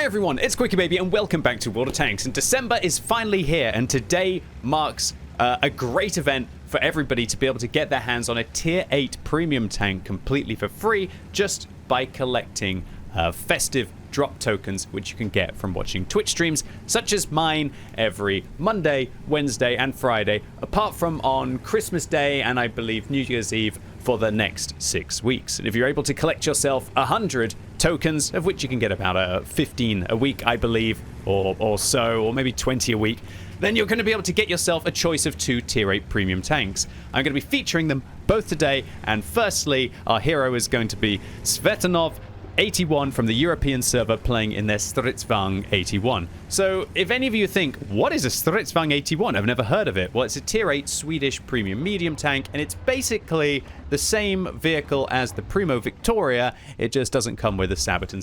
everyone, it's QuickyBaby and welcome back to World of Tanks. And December is finally here, and today marks a great event for everybody to be able to get their hands on a tier 8 premium tank completely for free just by collecting festive drop tokens, which you can get from watching Twitch streams such as mine every Monday, Wednesday and Friday, apart from on Christmas Day and I believe New Year's Eve for the next 6 weeks. And if you're able to collect yourself 100 tokens, of which you can get about 15 a week, I believe, or so, or maybe 20 a week, then you're going to be able to get yourself a choice of 2 tier 8 premium tanks. I'm going to be featuring them both today, and firstly, our hero is going to be Svetanov 81 from the European server playing in their Stridsvagn 81. So if any of you think, what is a Stridsvagn 81? I've never heard of it. Well, it's a tier 8 Swedish premium medium tank, and it's basically the same vehicle as the Primo Victoria. It just doesn't come with a Sabaton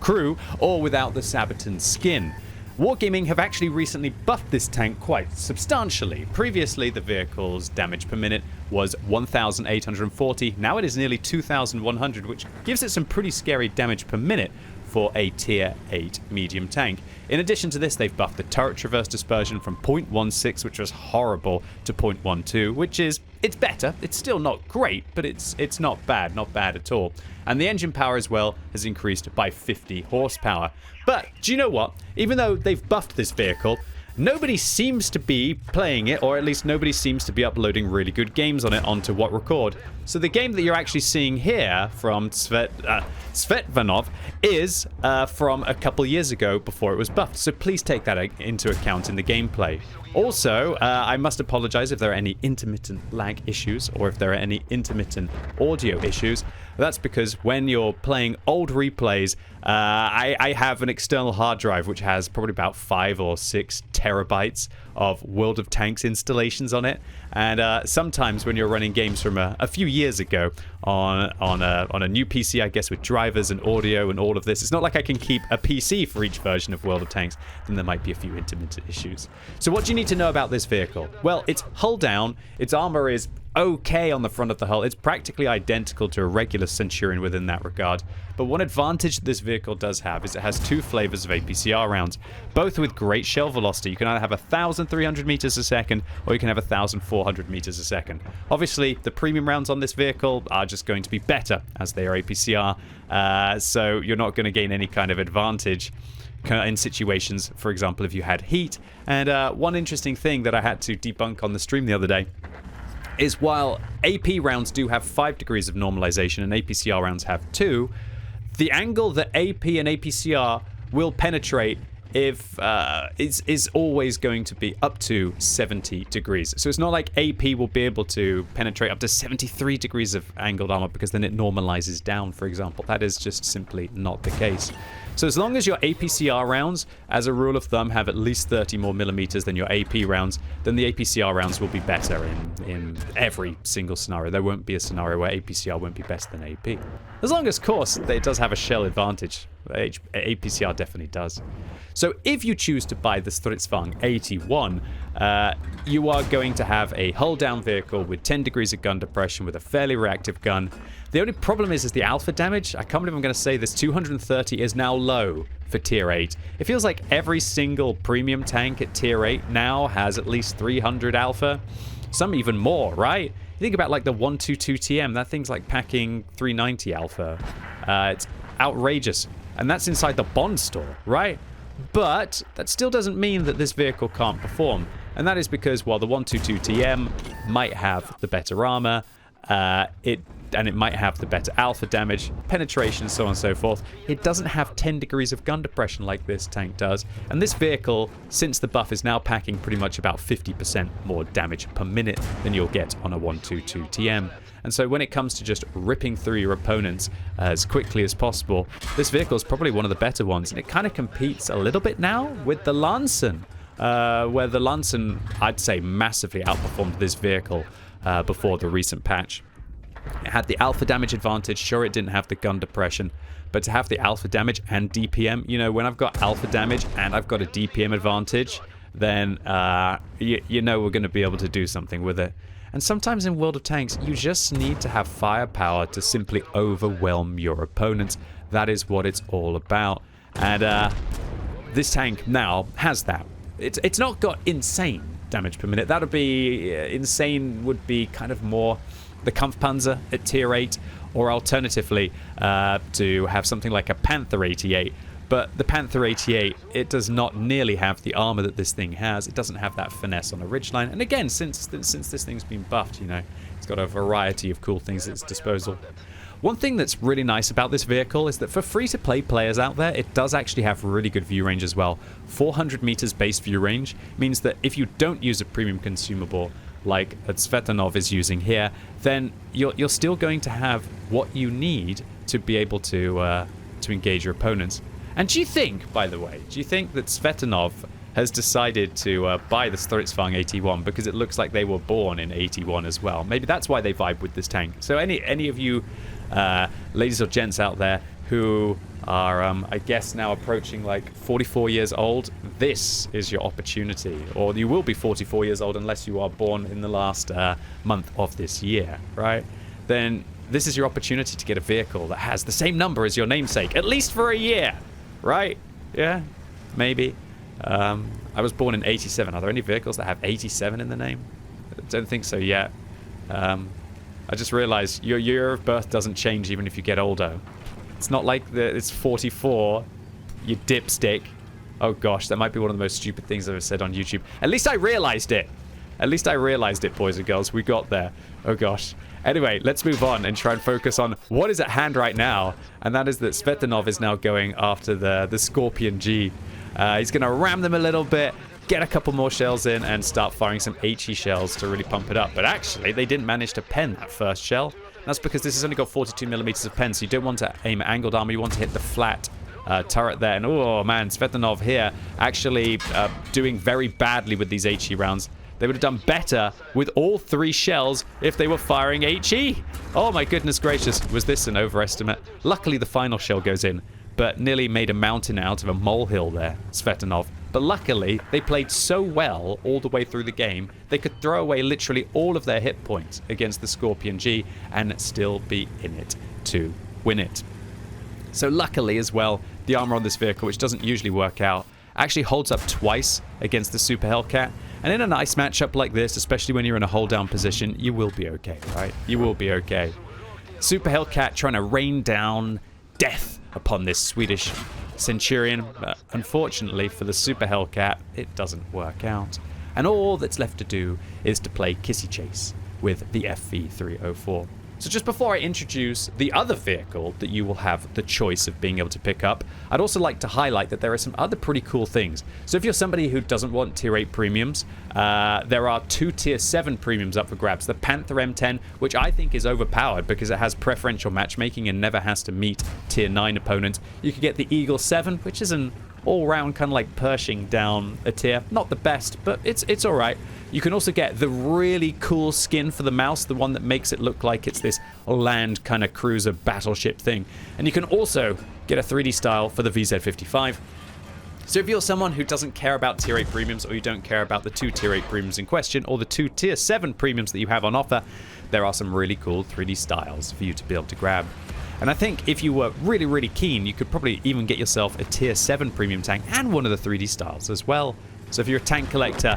crew or without the Sabaton skin. Wargaming have actually recently buffed this tank quite substantially. Previously, the vehicle's damage per minute was 1,840. Now it is nearly 2,100, which gives it some pretty scary damage per minute for a tier 8 medium tank. In addition to this, they've buffed the turret traverse dispersion from 0.16, which was horrible, to 0.12, which is, it's better. It's still not great, but it's not bad at all. And the engine power as well has increased by 50 horsepower. But do you know what? Even though they've buffed this vehicle, nobody seems to be playing it, or at least nobody seems to be uploading really good games on it onto What Record. So the game that you're actually seeing here from Svetanov is from a couple years ago before it was buffed. So please take that into account in the gameplay. Also, I must apologize if there are any intermittent lag issues or if there are any intermittent audio issues. That's because when you're playing old replays, I have an external hard drive which has probably about 5 or 6 terabytes of World of Tanks installations on it. And sometimes when you're running games from a few years ago on a new PC, I guess with drivers and audio and all of this, it's not like I can keep a PC for each version of World of Tanks. Then there might be a few intermittent issues. So what do you need to know about this vehicle? Well, it's hull down. Its armor is okay on the front of the hull. It's practically identical to a regular Centurion within that regard. But one advantage this vehicle does have is it has 2 flavors of APCR rounds, both with great shell velocity. You can either have 1,300 meters a second or you can have 1,400 meters a second. Obviously, the premium rounds on this vehicle are just going to be better as they are APCR, so you're not going to gain any kind of advantage in situations, for example, if you had heat. And one interesting thing that I had to debunk on the stream the other day is while AP rounds do have 5 degrees of normalization and APCR rounds have 2, the angle that AP and APCR will penetrate is always going to be up to 70 degrees. So it's not like AP will be able to penetrate up to 73 degrees of angled armor because then it normalizes down, for example. That is just simply not the case. So as long as your APCR rounds, as a rule of thumb, have at least 30 more millimeters than your AP rounds, then the APCR rounds will be better in every single scenario. There won't be a scenario where APCR won't be better than AP. As long as, of course, it does have a shell advantage. APCR definitely does. So if you choose to buy the Stridsvagn 81, you are going to have a hull-down vehicle with 10 degrees of gun depression with a fairly reactive gun. The only problem is the alpha damage. I can't believe I'm going to say this. 230 is now low for tier 8. It feels like every single premium tank at tier 8 now has at least 300 alpha. Some even more, right? You think about like the 122 TM. That thing's like packing 390 alpha. It's outrageous. And that's inside the Bond store, right? But that still doesn't mean that this vehicle can't perform. And that is because while the 122 TM might have the better armor, it might have the better alpha damage, penetration, so on and so forth, it doesn't have 10 degrees of gun depression like this tank does. And this vehicle, since the buff, is now packing pretty much about 50% more damage per minute than you'll get on a 122 TM. And so when it comes to just ripping through your opponents as quickly as possible, this vehicle is probably one of the better ones. And it kind of competes a little bit now with the Lansen, where the Lansen, I'd say, massively outperformed this vehicle before the recent patch. It had the alpha damage advantage. Sure, it didn't have the gun depression, but to have the alpha damage and DPM, you know, when I've got alpha damage and I've got a DPM advantage, then you know we're going to be able to do something with it. And sometimes in World of Tanks, you just need to have firepower to simply overwhelm your opponents. That is what it's all about. And this tank now has that. It's not got insane damage per minute. That would be insane, would be kind of more the Kampfpanzer at tier 8, or alternatively to have something like a Panther 88. But the Panther 88, it does not nearly have the armor that this thing has. It doesn't have that finesse on a ridgeline. And again, since this thing's been buffed, you know, it's got a variety of cool things at its disposal. One thing that's really nice about this vehicle is that for free-to-play players out there, it does actually have really good view range as well. 400 meters base view range means that if you don't use a premium consumable like Tsvetanov is using here, then you're still going to have what you need to be able to engage your opponents. And do you think, by the way, do you think that Tsvetanov has decided to buy the Stridsvagn 81 because it looks like they were born in 81 as well? Maybe that's why they vibe with this tank. So any of you ladies or gents out there who are, I guess, now approaching like 44 years old, this is your opportunity. Or you will be 44 years old unless you are born in the last month of this year, right? Then this is your opportunity to get a vehicle that has the same number as your namesake, at least for a year, right? Yeah, maybe. I was born in 87. Are there any vehicles that have 87 in the name? I don't think so yet. I just realized your year of birth doesn't change even if you get older. It's not like it's 44, you dipstick. Oh gosh, that might be one of the most stupid things I've ever said on YouTube. At least I realized it. At least I realized it, boys and girls. We got there. Oh gosh. Anyway, let's move on and try and focus on what is at hand right now. And that is that Tsvetanov is now going after the Scorpion G. He's going to ram them a little bit, get a couple more shells in, and start firing some HE shells to really pump it up. But actually, they didn't manage to pen that first shell. That's because this has only got 42 millimeters of pen, so you don't want to aim at angled armor. You want to hit the flat turret there. And oh man, Tsvetanov here actually doing very badly with these HE rounds. They would have done better with all 3 shells if they were firing HE. Oh my goodness gracious, was this an overestimate? Luckily, the final shell goes in, but nearly made a mountain out of a molehill there, Tsvetanov. But luckily, they played so well all the way through the game, they could throw away literally all of their hit points against the Scorpion G and still be in it to win it. So luckily as well, the armor on this vehicle, which doesn't usually work out, actually holds up twice against the Super Hellcat. And in a nice matchup like this, especially when you're in a hold down position, you will be okay, right? You will be okay. Super Hellcat trying to rain down death upon this Swedish Centurion. But unfortunately for the Super Hellcat, it doesn't work out. And all that's left to do is to play Kissy Chase with the FV304. So just before I introduce the other vehicle that you will have the choice of being able to pick up, I'd also like to highlight that there are some other pretty cool things. So if you're somebody who doesn't want tier 8 premiums, there are 2 tier 7 premiums up for grabs. The Panther M10, which I think is overpowered because it has preferential matchmaking and never has to meet tier 9 opponents. You could get the Eagle 7, which is an all-round kind of like Pershing down a tier. Not the best, but it's all right. You can also get the really cool skin for the mouse, the one that makes it look like it's this land kind of cruiser battleship thing. And you can also get a 3D style for the VZ55. So if you're someone who doesn't care about tier 8 premiums, or you don't care about the 2 tier 8 premiums in question, or the 2 tier 7 premiums that you have on offer, there are some really cool 3D styles for you to be able to grab. And I think if you were really, really keen, you could probably even get yourself a tier 7 premium tank and one of the 3D styles as well. So if you're a tank collector,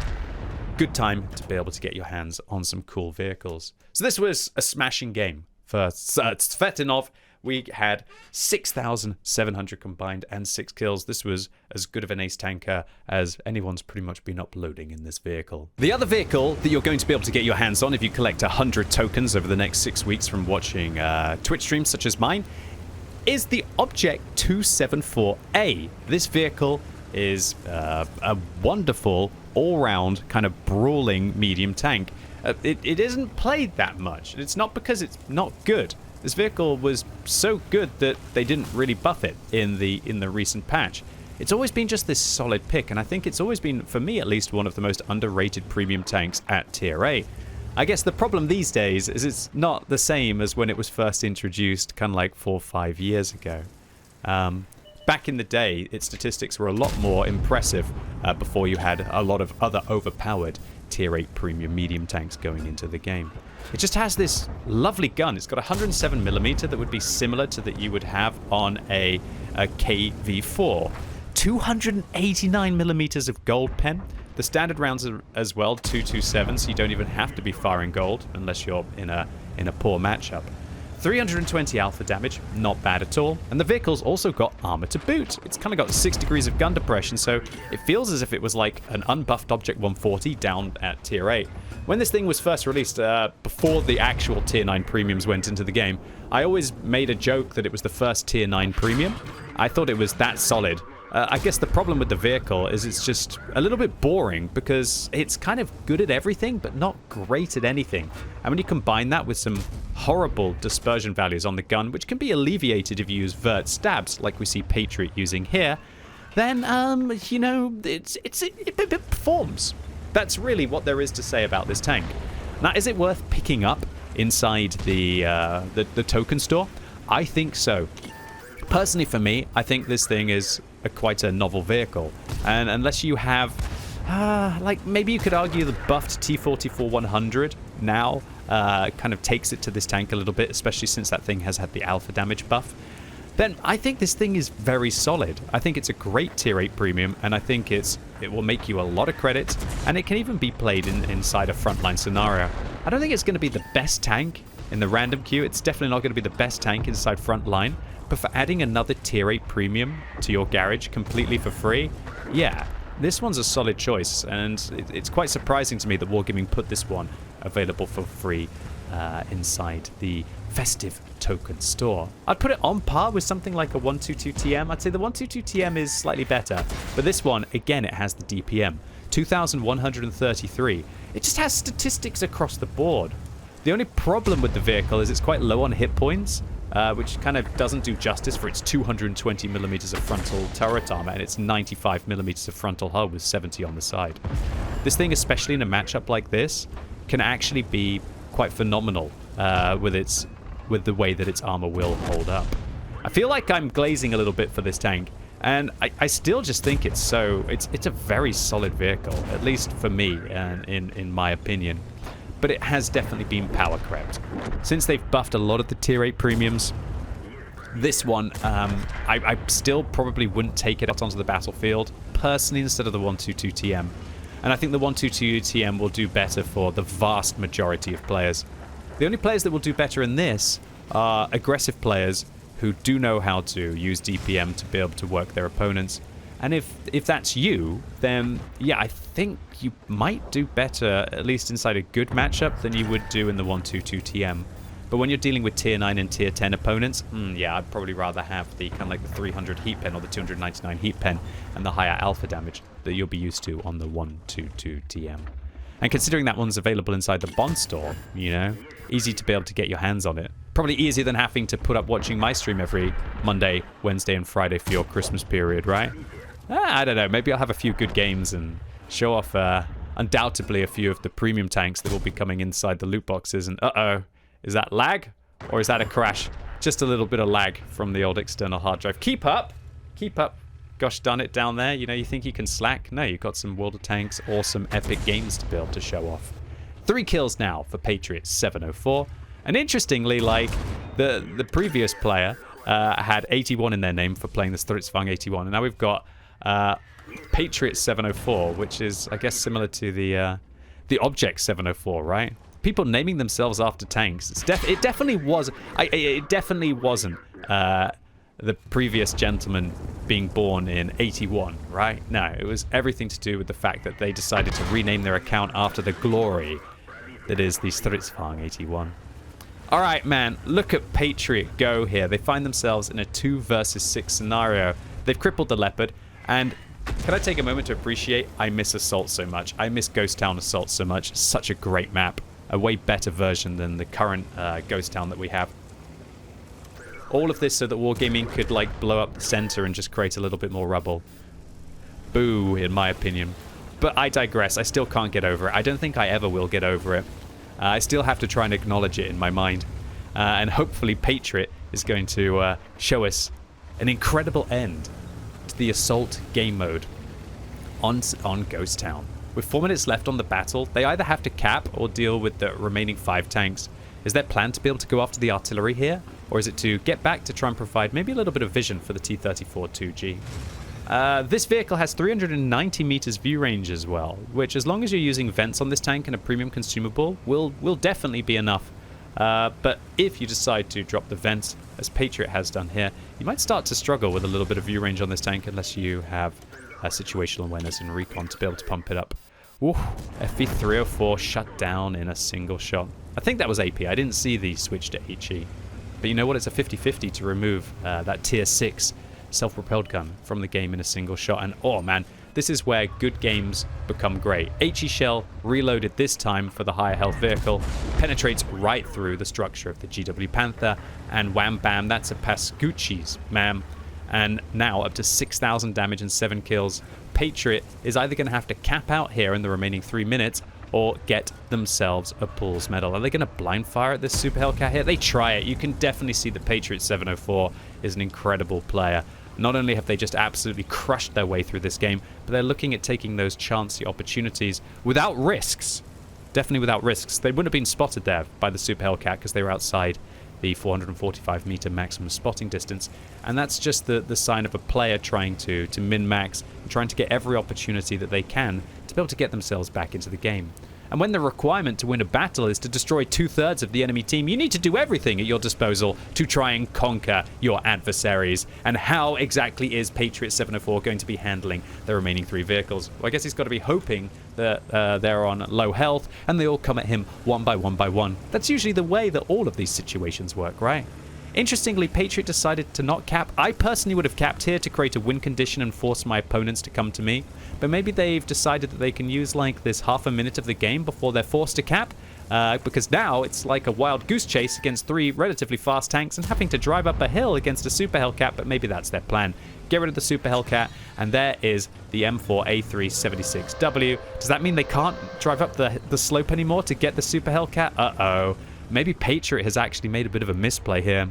good time to be able to get your hands on some cool vehicles. So this was a smashing game for Tsvetanov. We had 6,700 combined and 6 kills. This was as good of an ace tanker as anyone's pretty much been uploading in this vehicle. The other vehicle that you're going to be able to get your hands on if you collect 100 tokens over the next 6 weeks from watching Twitch streams such as mine is the Object 274A. This vehicle is a wonderful all-round kind of brawling medium tank. It isn't played that much. It's not because it's not good. This vehicle was so good that they didn't really buff it in the recent patch. It's always been just this solid pick, and I think it's always been, for me at least, one of the most underrated premium tanks at tier 8. I guess the problem these days is it's not the same as when it was first introduced kind of like 4 or 5 years ago. Back in the day, its statistics were a lot more impressive before you had a lot of other overpowered tier 8 premium medium tanks going into the game. It just has this lovely gun. It's got 107mm that would be similar to that you would have on a KV4. 289mm of gold pen. The standard rounds are as well 227, so you don't even have to be firing gold unless you're in a poor matchup. 320 alpha damage, not bad at all. And the vehicle's also got armor to boot. It's kind of got 6 degrees of gun depression, so it feels as if it was like an unbuffed Object 140 down at tier 8. When this thing was first released, before the actual tier 9 premiums went into the game, I always made a joke that it was the first tier 9 premium. I thought it was that solid. I guess the problem with the vehicle is it's just a little bit boring because it's kind of good at everything but not great at anything. And when you combine that with some horrible dispersion values on the gun, which can be alleviated if you use vert stabs like we see Patriot using here, then, you know, it performs. That's really what there is to say about this tank. Now, is it worth picking up inside the token store? I think so. Personally, for me, I think this thing is quite a novel vehicle. And unless you have, like, maybe you could argue the buffed T-44-100 now kind of takes it to this tank a little bit, especially since that thing has had the alpha damage buff, then I think this thing is very solid. I think it's a great tier 8 premium, and I think it will make you a lot of credits, and it can even be played inside a frontline scenario. I don't think it's going to be the best tank in the random queue. It's definitely not going to be the best tank inside frontline, but for adding another tier 8 premium to your garage completely for free, yeah, this one's a solid choice, and it's quite surprising to me that Wargaming put this one available for free inside the festive token store. I'd put it on par with something like a 122TM. I'd say the 122TM is slightly better, but this one, again, it has the DPM, 2,133. It just has statistics across the board. The only problem with the vehicle is it's quite low on hit points, which kind of doesn't do justice for its 220mm of frontal turret armor and its 95mm of frontal hull with 70 on the side. This thing, especially in a matchup like this, can actually be quite phenomenal with the way that its armor will hold up. I feel like I'm glazing a little bit for this tank, and I still just think it's a very solid vehicle, at least for me, and in my opinion. But it has definitely been power crept. Since they've buffed a lot of the tier 8 premiums, this one, I still probably wouldn't take it out onto the battlefield, personally, instead of the 122TM. And I think the 122TM will do better for the vast majority of players. The only players that will do better in this are aggressive players who do know how to use DPM to be able to work their opponents. And if that's you, then yeah, I think you might do better, at least inside a good matchup, than you would do in the 122TM. But when you're dealing with tier 9 and tier 10 opponents, yeah, I'd probably rather have the kind of like the 300 heat pen or the 299 heat pen and the higher alpha damage that you'll be used to on the 122TM. And considering that one's available inside the Bond store, you know, easy to be able to get your hands on it. Probably easier than having to put up watching my stream every Monday, Wednesday, and Friday for your Christmas period, right? I don't know. Maybe I'll have a few good games and show off undoubtedly a few of the premium tanks that will be coming inside the loot boxes. And uh-oh, is that lag? Or is that a crash? Just a little bit of lag from the old external hard drive. Keep up. Keep up. Gosh darn it, down there. You know, you think you can slack? No, you've got some World of Tanks, awesome, epic games to be able to show off. 3 kills now for Patriot 704. And interestingly, like, the previous player had 81 in their name for playing the Stritzfang 81. And now we've got Patriot 704, which is, I guess, similar to the Object 704, right? People naming themselves after tanks. It definitely was. It definitely wasn't the previous gentleman being born in 81, right? No, it was everything to do with the fact that they decided to rename their account after the glory that is the Stritzfang 81. All right, man, look at Patriot go here. They find themselves in a 2 versus 6 scenario. They've crippled the Leopard, and can I take a moment to appreciate I miss Assault so much. I miss Ghost Town Assault so much. Such a great map. A way better version than the current Ghost Town that we have. All of this so that Wargaming could, like, blow up the center and just create a little bit more rubble. Boo, in my opinion. But I digress. I still can't get over it. I don't think I ever will get over it. I still have to try and acknowledge it in my mind. And hopefully Patriot is going to show us an incredible end to the Assault game mode on Ghost Town. with 4 minutes left on the battle, they either have to cap or deal with the remaining 5 tanks. Is their plan to be able to go after the artillery here? Or is it to get back to try and provide maybe a little bit of vision for the T-34 2G? This vehicle has 390 meters view range as well, which as long as you're using vents on this tank and a premium consumable, will definitely be enough. But if you decide to drop the vents, as Patriot has done here, you might start to struggle with a little bit of view range on this tank unless you have situational awareness and recon to be able to pump it up. Ooh, FV304 shut down in a single shot. I think that was AP. I didn't see the switch to HE. But you know what? It's a 50-50 to remove that tier 6 self-propelled gun from the game in a single shot. And oh man, this is where good games become great. HE shell reloaded this time for the higher health vehicle, penetrates right through the structure of the GW Panther, and wham bam, that's a Pascucci's, ma'am. And now up to 6,000 damage and 7 kills. Patriot is either going to have to cap out here in the remaining 3 minutes or get themselves a Pools medal. Are they going to blind fire at this Super Hellcat here? They try it. You can definitely see the Patriot 704 is an incredible player. Not only have they just absolutely crushed their way through this game, but they're looking at taking those chancy opportunities without risks. Definitely without risks. They wouldn't have been spotted there by the Super Hellcat because they were outside the 445 meter maximum spotting distance. And that's just the sign of a player trying to min-max and trying to get every opportunity that they can to be able to get themselves back into the game. And when the requirement to win a battle is to destroy 2/3 of the enemy team, you need to do everything at your disposal to try and conquer your adversaries. And how exactly is Patriot 704 going to be handling the remaining 3 vehicles? Well, I guess he's got to be hoping that they're on low health and they all come at him one by one. That's usually the way that all of these situations work, right? Interestingly, Patriot decided to not cap. I personally would have capped here to create a win condition and force my opponents to come to me. But maybe they've decided that they can use like this half a minute of the game before they're forced to cap. Because now it's like a wild goose chase against 3 relatively fast tanks and having to drive up a hill against a Super Hellcat. But maybe that's their plan. Get rid of the Super Hellcat, and there is the M4A376W. Does that mean they can't drive up the slope anymore to get the Super Hellcat? Uh-oh. Maybe Patriot has actually made a bit of a misplay here.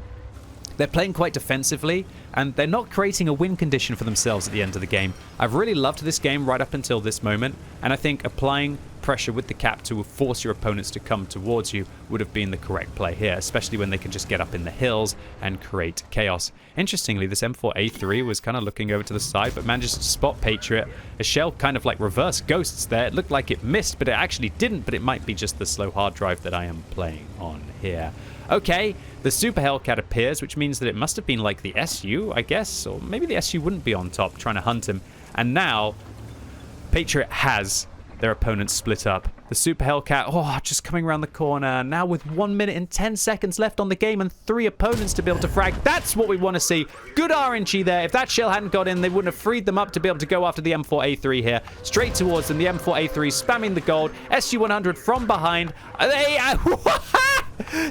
They're playing quite defensively, and they're not creating a win condition for themselves at the end of the game. I've really loved this game right up until this moment, and I think applying pressure with the cap to force your opponents to come towards you would have been the correct play here, especially when they can just get up in the hills and create chaos. Interestingly, this M4A3 was kind of looking over to the side, but manages to spot Patriot. A shell kind of like reverse ghosts there. It looked like it missed, but it actually didn't, but it might be just the slow hard drive that I am playing on here. Okay, the Super Hellcat appears, which means that it must have been like the SU, I guess, or maybe the SU wouldn't be on top trying to hunt him. And now, Patriot has their opponents split up. The Super Hellcat, just coming around the corner. Now with 1 minute and 10 seconds left on the game and 3 opponents to be able to frag. That's what we want to see. Good RNG there. If that shell hadn't got in, they wouldn't have freed them up to be able to go after the M4A3 here. Straight towards them, the M4A3 spamming the gold. SU-100 from behind.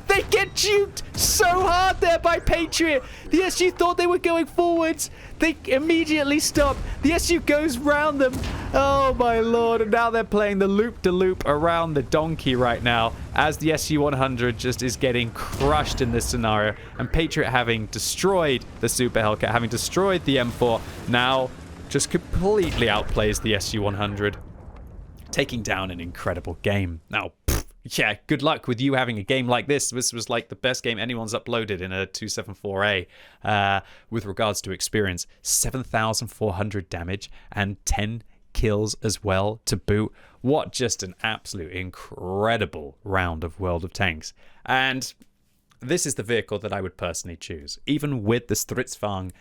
They get duped so hard there by Patriot. The SU thought they were going forwards. They immediately stop. The SU goes round them. Oh my lord. And now they're playing the loop-de-loop around the donkey right now as the SU-100 just is getting crushed in this scenario. And Patriot, having destroyed the Super Hellcat, having destroyed the M4, now just completely outplays the SU-100, taking down an incredible game. Now, yeah, good luck with you having a game like this. This was like the best game anyone's uploaded in a 274A with regards to experience. 7,400 damage and 10 kills as well to boot. What just an absolute incredible round of World of Tanks. And this is the vehicle that I would personally choose. Even with the Stridsvagn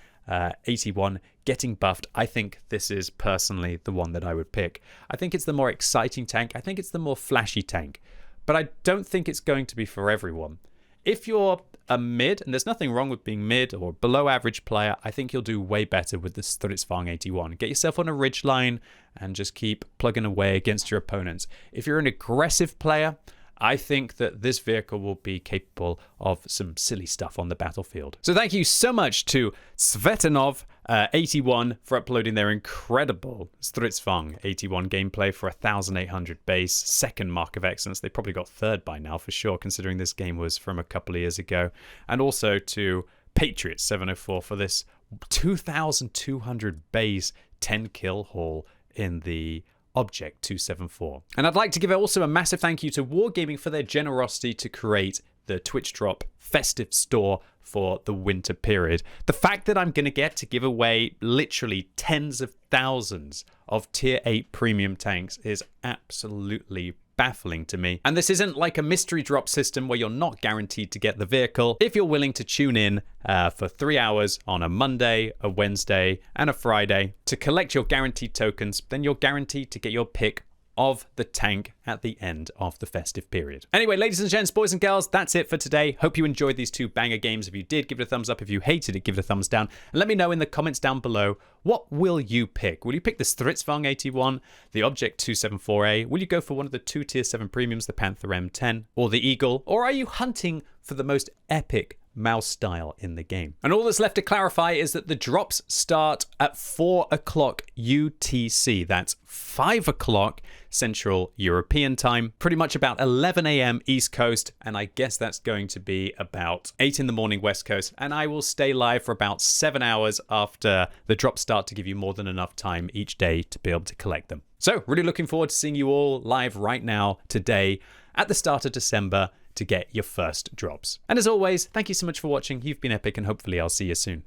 81 getting buffed, I think this is personally the one that I would pick. I think it's the more exciting tank. I think it's the more flashy tank. But I don't think it's going to be for everyone. If you're a mid, and there's nothing wrong with being mid or below average player, I think you'll do way better with the Stridsvagn 81. Get yourself on a ridge line and just keep plugging away against your opponents. If you're an aggressive player, I think that this vehicle will be capable of some silly stuff on the battlefield. So thank you so much to Svetanov 81 for uploading their incredible Stridsvagn 81 gameplay for 1,800 base. Second mark of excellence. They probably got third by now for sure, considering this game was from a couple of years ago. And also to Patriot 704 for this 2,200 base 10 kill haul in the Object 274. And I'd like to give also a massive thank you to Wargaming for their generosity to create the Twitch Drop festive store for the winter period. The fact that I'm going to get to give away literally tens of thousands of tier 8 premium tanks is absolutely baffling to me. And this isn't like a mystery drop system where you're not guaranteed to get the vehicle. If you're willing to tune in for 3 hours on a Monday, a Wednesday, and a Friday to collect your guaranteed tokens, then you're guaranteed to get your pick of the tank at the end of the festive period. Anyway, ladies and gents, boys and girls, that's it for today. Hope you enjoyed these 2 banger games. If you did, give it a thumbs up. If you hated it, give it a thumbs down. And let me know in the comments down below, what will you pick? Will you pick the Stritzwang 81, the Object 274A? Will you go for one of the 2 tier 7 premiums, the Panther M10, or the Eagle? Or are you hunting for the most epic mouse style in the game? And all that's left to clarify is that the drops start at 4 o'clock UTC. That's 5 o'clock Central European time, pretty much about 11 a.m. East Coast, and I guess that's going to be about 8 in the morning West Coast, and I will stay live for about 7 hours after the drops start to give you more than enough time each day to be able to collect them. So really looking forward to seeing you all live right now today at the start of December to get your first drops. And as always, thank you so much for watching. You've been epic, and hopefully I'll see you soon.